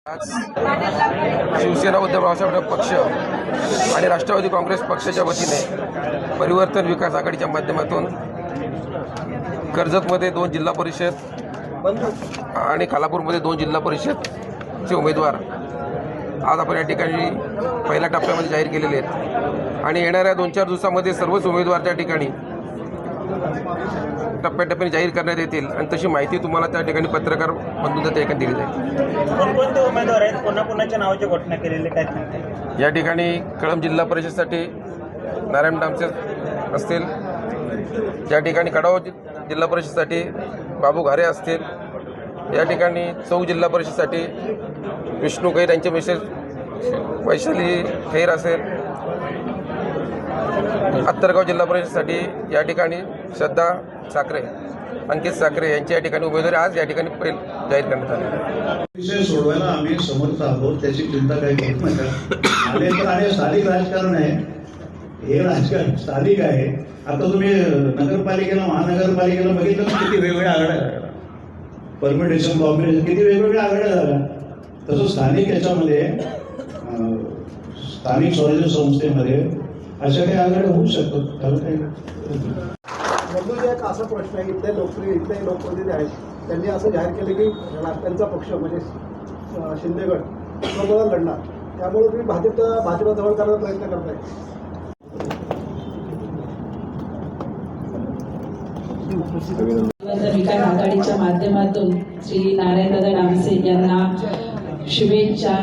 आज शिवसेना उद्धव बाळासाहेब पक्ष आणि राष्ट्रवादी काँग्रेस पक्षाच्या वतीने परिवर्तन विकास आघाडीच्या माध्यमातून कर्जतमध्ये 2 जिल्हा परिषद आणि खालापूरमध्ये 2 जिल्हा परिषदचे उमेदवार आज आपण या ठिकाणी पहिल्या टप्प्यामध्ये जाहीर केलेले आहेत आणि येणाऱ्या 2-4 दिवसामध्ये सर्वच उमेदवार त्या ठिकाणी टप्प्याटप्प्याने जाहीर करण्यात येतील आणि तशी माहिती तुम्हाला त्या ठिकाणी पत्रकार बंधूंच्या त्या ठिकाणी दिली जाईल. कोणकोणते उमेदवार आहेत, कोणाकोणाच्या नावाची घोषणा केलेली काय सांगते? या ठिकाणी कळंब जिल्हा परिषदसाठी नारायण डामसे असतील, या ठिकाणी कडाव जिल्हा परिषदसाठी बाबू घारे असतील, या ठिकाणी चौक जिल्हा परिषदसाठी विष्णू खैर यांचे मिसेस वैशाली खैर असेल, अत्तरगाव जिल्हा परिषदसाठी या ठिकाणी श्रद्धा साखरे अंकित साखरे यांची या ठिकाणी उमेदवारी आज या ठिकाणी जाहीर करण्यात आली. विषय सोडवायला आम्ही समर्थ आहोत, त्याची चिंता काही करू नका. आले तर आहे, स्थानिक राजकारण आहे हे, राजकारण स्थानिक आहे. आता तुम्ही नगरपालिकेला महानगरपालिकेला बघितलं ना, किती वेगवेगळ्या आघाड्या, परमिटेशन कॉर्पोरेशन किती वेगवेगळ्या आघाड्या झाल्या. तसं स्थानिक याच्यामध्ये स्थानिक स्वराज्य संस्थेमध्ये अशा काही आघाड्या होऊ शकतात. त्याला काही एक असा प्रश्न आहे, इथले लोकप्रतिनिधी आहेत, त्यांनी असं जाहीर केले की त्यांचा पक्ष म्हणजे शिंदे गट स्वतःला लढणार, त्यामुळे तुम्ही भाजपला जवळ करण्याचा प्रयत्न करताय. विकास आघाडीच्या माध्यमातून श्री नारायणदादा डामसे यांना शुभेच्छा.